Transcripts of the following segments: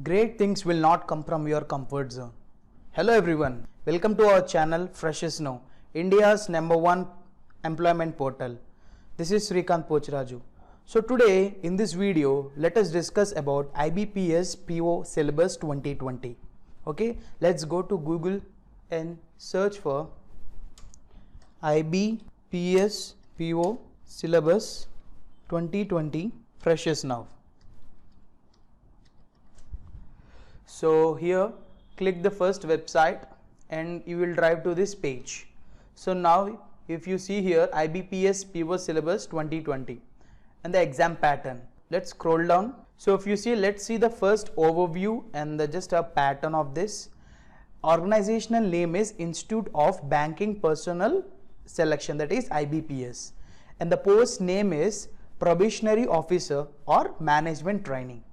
Great things will not come from your comfort zone. Hello everyone, welcome to our channel Freshers Know, India's #1 employment portal. This is Srikanth Pochraju. So today in this video, let us discuss about IBPS PO syllabus 2020. Okay, let's go to Google and search for IBPS PO syllabus 2020 Freshers Now. So here click the first website and you will drive to this page. So now if you see here IBPS PO syllabus 2020 and the exam pattern, let's scroll down. So if you see, let's see the first overview and just a pattern of this. Organizational name is Institute of Banking Personnel Selection, that is IBPS, and the post name is Probationary Officer or Management Training.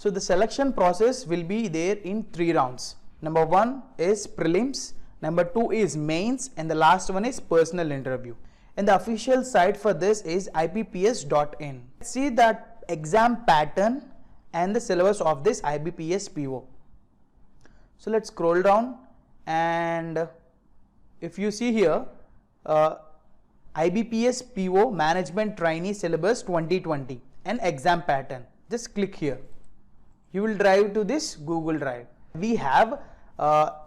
So the selection process will be there in 3 rounds. Number 1 is prelims, number 2 is mains, and the last one is personal interview. And the official site for this is ibps.in. See that exam pattern and the syllabus of this IBPS PO. So let's scroll down, and if you see here IBPS PO Management Trainee Syllabus 2020 and exam pattern, just click here. You will drive to this Google Drive. We have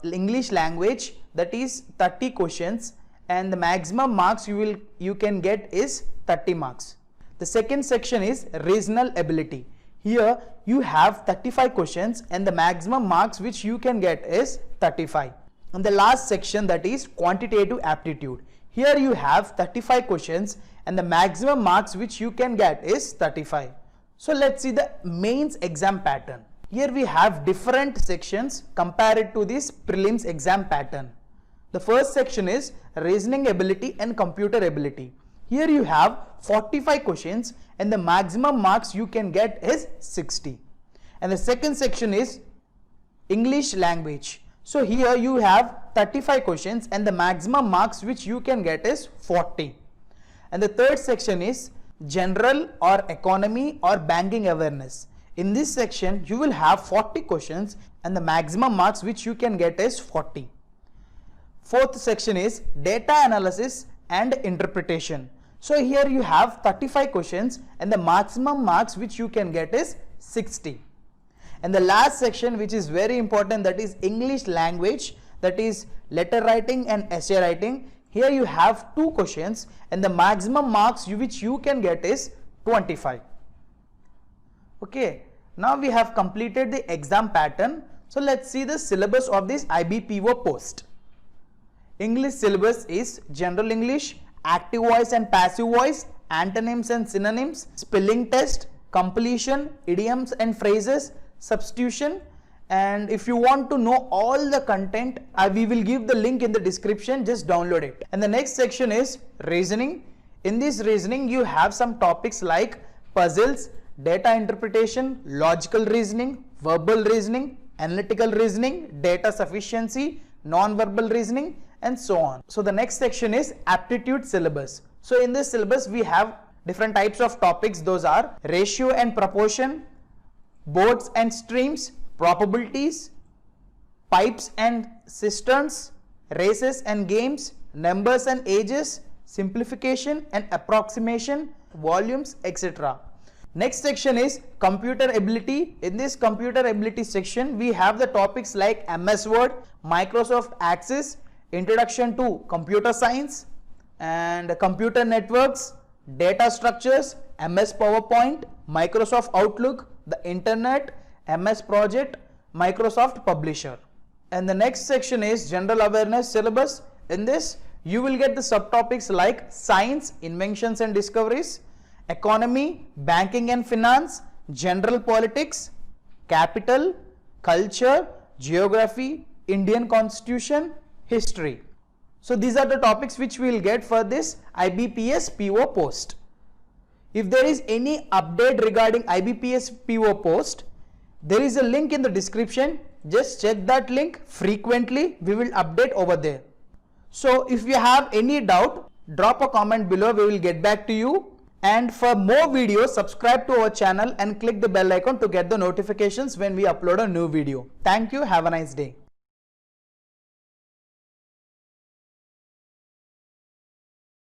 English language, that is 30 questions, and the maximum marks you can get is 30 marks. The second section is regional ability. Here you have 35 questions and the maximum marks which you can get is 35. And the last section, that is quantitative aptitude. Here you have 35 questions and the maximum marks which you can get is 35. So let's see the mains exam pattern. Here we have different sections compared to this prelims exam pattern. The first section is reasoning ability and computer ability. Here you have 45 questions and the maximum marks you can get is 60. And the second section is English language. So here you have 35 questions and the maximum marks which you can get is 40. And the third section is general or economy or banking awareness. In this section you will have 40 questions and the maximum marks which you can get is 40. Fourth section is data analysis and interpretation. So here you have 35 questions and the maximum marks which you can get is 60. And the last section, which is very important, that is English language, that is letter writing and essay writing. Here you have 2 questions and the maximum marks which you can get is 25. Okay, now we have completed the exam pattern. So let's see the syllabus of this IBPO post. English syllabus is general English, active voice and passive voice, antonyms and synonyms, spelling test, completion, idioms and phrases, substitution. And if you want to know all the content, we will give the link in the description, just download it. And the next section is reasoning. In this reasoning you have some topics like puzzles, data interpretation, logical reasoning, verbal reasoning, analytical reasoning, data sufficiency, non-verbal reasoning, and so on. So the next section is aptitude syllabus. So in this syllabus we have different types of topics. Those are ratio and proportion, boards and streams, probabilities, pipes and cisterns, races and games, numbers and ages, simplification and approximation, volumes, etc. Next section is computer ability. In this computer ability section we have the topics like MS Word, Microsoft Access, Introduction to Computer Science and Computer Networks, Data Structures, MS PowerPoint, Microsoft Outlook, the Internet, MS Project, Microsoft Publisher. And the next section is general awareness syllabus. In this you will get the subtopics like science, inventions and discoveries, economy, banking and finance, general politics, capital, culture, geography, Indian constitution, history. So these are the topics which we will get for this IBPS PO post. If there is any update regarding IBPS PO post, there is a link in the description. Just check that link frequently. We will update over there. So if you have any doubt, drop a comment below. We will get back to you. And for more videos, subscribe to our channel and click the bell icon to get the notifications when we upload a new video. Thank you. Have a nice day.